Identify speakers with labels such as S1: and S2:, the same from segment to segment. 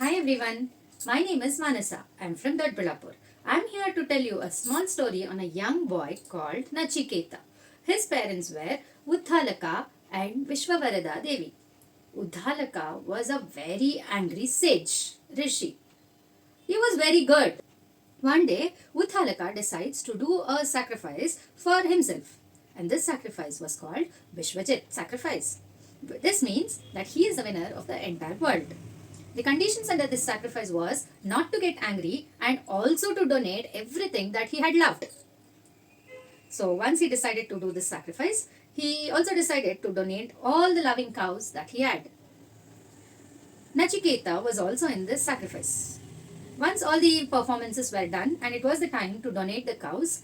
S1: Hi everyone, my name is Manasa. I'm from Dodballapur. I'm here to tell you a small story on a young boy called Nachiketa. His parents were Uddhalaka and Vishwavarada Devi. Uddhalaka was a very angry sage, Rishi. He was very good. One day, Uddhalaka decides to do a sacrifice for himself. And this sacrifice was called Vishwajit sacrifice. This means that he is the winner of the entire world. The conditions under this sacrifice was not to get angry and also to donate everything that he had loved. So once he decided to do this sacrifice, he also decided to donate all the loving cows that he had. Nachiketa was also in this sacrifice. Once all the performances were done and it was the time to donate the cows,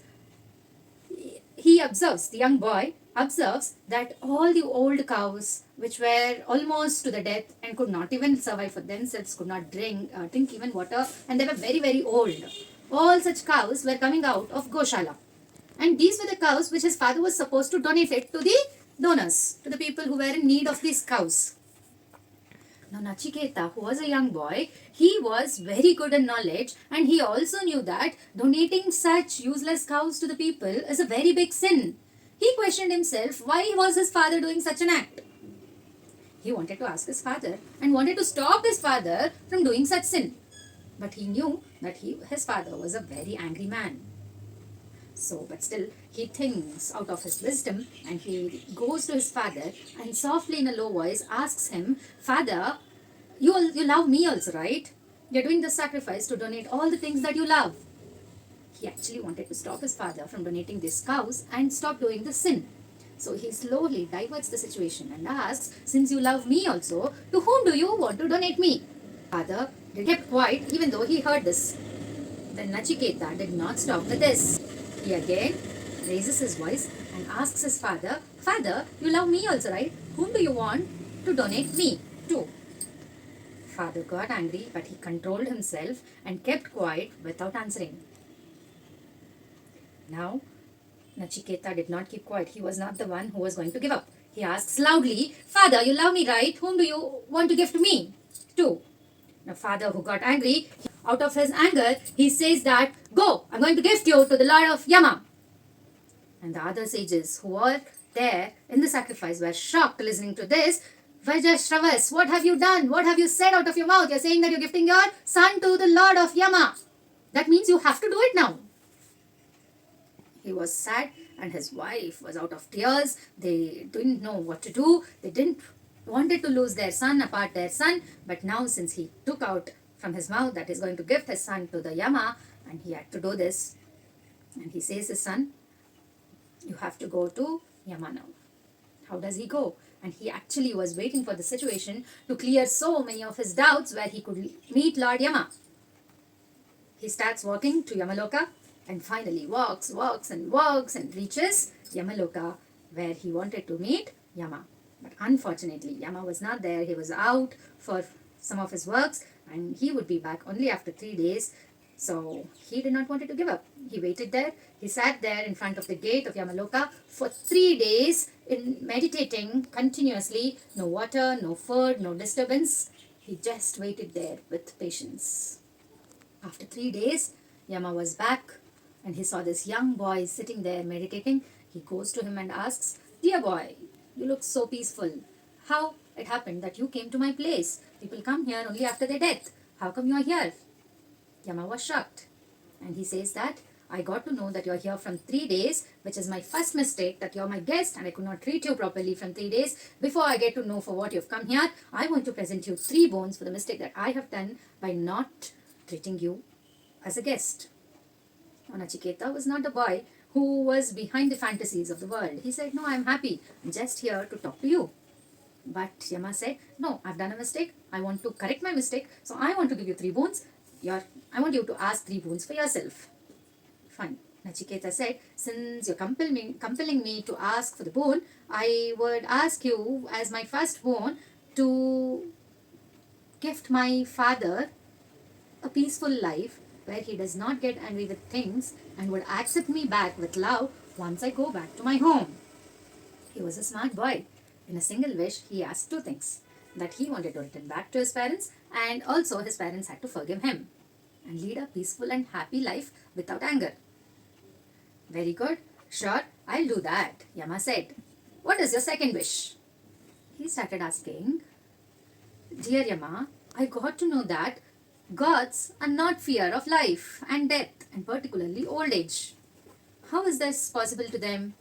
S1: the young boy observes that all the old cows which were almost to the death and could not even survive for themselves, could not drink even water, and they were very, very old. All such cows were coming out of Goshala. And these were the cows which his father was supposed to donate it to the donors, to the people who were in need of these cows. Now Nachiketa, who was a young boy, he was very good in knowledge and he also knew that donating such useless cows to the people is a very big sin. He questioned himself why was his father doing such an act. He wanted to ask his father and wanted to stop his father from doing such sin. But he knew that his father was a very angry man. But still, he thinks out of his wisdom and he goes to his father and softly in a low voice asks him, Father, you love me also, right? You're doing the sacrifice to donate all the things that you love. He actually wanted to stop his father from donating these cows and stop doing the sin. So he slowly diverts the situation and asks, since you love me also, to whom do you want to donate me? Father kept quiet even though he heard this. Then Nachiketa did not stop with this. He again raises his voice and asks his father, Father, you love me also, right? Whom do you want to donate me to? Father got angry, but he controlled himself and kept quiet without answering. Now, Nachiketa did not keep quiet. He was not the one who was going to give up. He asks loudly, Father, you love me, right? Whom do you want to give to me? To. Now, father, who got angry, out of his anger, he says that, Go, I'm going to gift you to the Lord of Yama. And the other sages who were there in the sacrifice were shocked listening to this. Vajashravas, what have you done? What have you said out of your mouth? You're saying that you're gifting your son to the Lord of Yama. That means you have to do it now. He was sad and his wife was out of tears. They didn't know what to do. They didn't wanted to lose their son, apart their son. But now since he took out from his mouth that he's going to gift his son to the Yama, and he had to do this. And he says his son, you have to go to Yama now. How does he go? And he actually was waiting for the situation to clear so many of his doubts where he could meet Lord Yama. He starts walking to Yamaloka and finally walks and reaches Yamaloka where he wanted to meet Yama. But unfortunately, Yama was not there. He was out for some of his works and he would be back only after 3 days. So he did not want to give up. He waited there. He sat there in front of the gate of Yamaloka for 3 days in meditating continuously. No water, no food, no disturbance. He just waited there with patience. After 3 days, Yama was back and he saw this young boy sitting there meditating. He goes to him and asks, Dear boy, you look so peaceful. How it happened that you came to my place? People come here only after their death. How come you are here? Yama was shocked. And he says that, I got to know that you are here from 3 days, which is my first mistake, that you are my guest and I could not treat you properly from 3 days. Before I get to know for what you have come here, I want to present you 3 bones for the mistake that I have done by not treating you as a guest. Nachiketa was not a boy who was behind the fantasies of the world. He said, No, I'm happy. I'm just here to talk to you. But Yama said, No, I've done a mistake. I want to correct my mistake. So I want to give you 3 bones. I want you to ask 3 bones for yourself. Fine. Nachiketa said, since you're compelling me to ask for the bone, I would ask you as my first bone to gift my father a peaceful life where he does not get angry with things and would accept me back with love once I go back to my home. He was a smart boy. In a single wish, he asked 2 things. that he wanted to return back to his parents, and also his parents had to forgive him and lead a peaceful and happy life without anger. Very good. Sure, I'll do that, Yama said. What is your second wish? He started asking, Dear Yama, I got to know that gods are not fear of life and death, and particularly old age. How is this possible to them?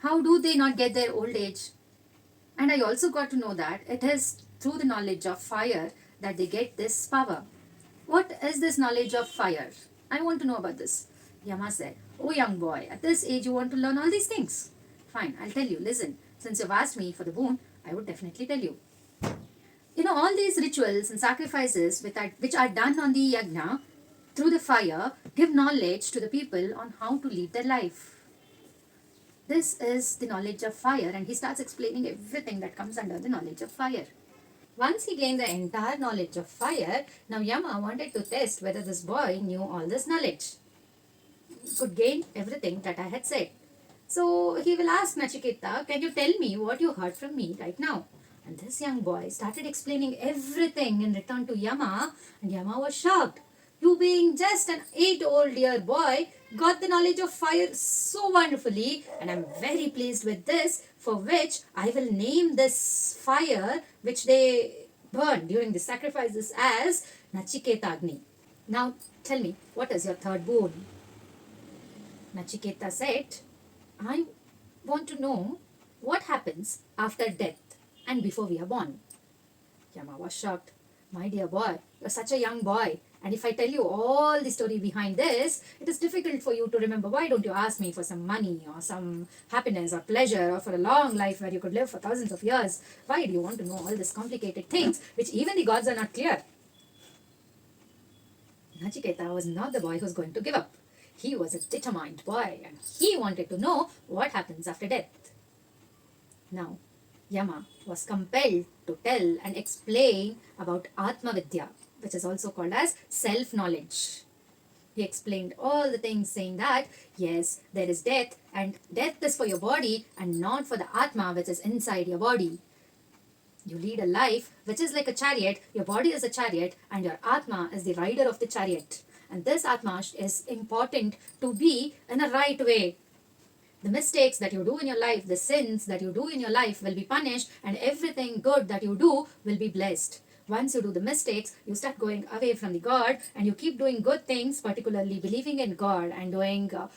S1: How do they not get their old age? And I also got to know that it is through the knowledge of fire that they get this power. What is this knowledge of fire? I want to know about this. Yama said, Oh young boy, at this age you want to learn all these things. Fine, I'll tell you. Listen, since you've asked me for the boon, I would definitely tell you. All these rituals and sacrifices which are done on the yagna through the fire give knowledge to the people on how to lead their life. This is the knowledge of fire, and he starts explaining everything that comes under the knowledge of fire. Once he gained the entire knowledge of fire, now Yama wanted to test whether this boy knew all this knowledge, could gain everything that I had said. So he will ask Nachiketa, can you tell me what you heard from me right now? And this young boy started explaining everything in return to Yama, and Yama was shocked. You being just an 8-year-old boy got the knowledge of fire so wonderfully, and I'm very pleased with this, for which I will name this fire which they burn during the sacrifices as Nachiketa Agni. Now tell me, what is your third boon? Nachiketa said, I want to know what happens after death and before we are born. Yama was shocked. My dear boy, you're such a young boy, and if I tell you all the story behind this, it is difficult for you to remember. Why don't you ask me for some money or some happiness or pleasure or for a long life where you could live for thousands of years? Why do you want to know all these complicated things which even the gods are not clear? Nachiketa was not the boy who's going to give up. He was a determined boy, and he wanted to know what happens after death. Now, Yama was compelled to tell and explain about Atma Vidya, which is also called as self-knowledge. He explained all the things, saying that, yes, there is death, and death is for your body and not for the Atma which is inside your body. You lead a life which is like a chariot, your body is a chariot, and your Atma is the rider of the chariot. And this Atma is important to be in a right way. The mistakes that you do in your life, the sins that you do in your life will be punished, and everything good that you do will be blessed. Once you do the mistakes, you start going away from the God, and you keep doing good things, particularly believing in God and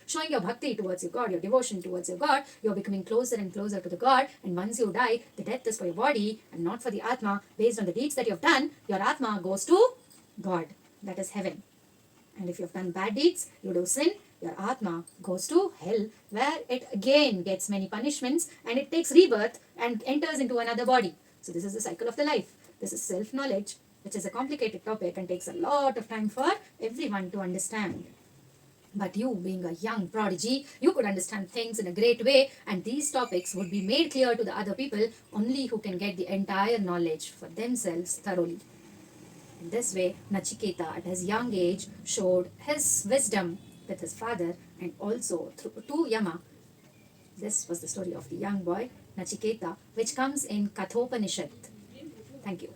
S1: showing your bhakti towards your God, your devotion towards your God. You're becoming closer and closer to the God, and once you die, the death is for your body and not for the Atma. Based on the deeds that you've done, your Atma goes to God, that is heaven. And if you've done bad deeds, you do sin, your Atma goes to hell, where it again gets many punishments and it takes rebirth and enters into another body. So this is the cycle of the life. This is self-knowledge, which is a complicated topic and takes a lot of time for everyone to understand. But you, being a young prodigy, you could understand things in a great way, and these topics would be made clear to the other people only who can get the entire knowledge for themselves thoroughly. In this way, Nachiketa at his young age showed his wisdom with his father and also to Yama. This was the story of the young boy Nachiketa, which comes in Kathopanishad. Thank you.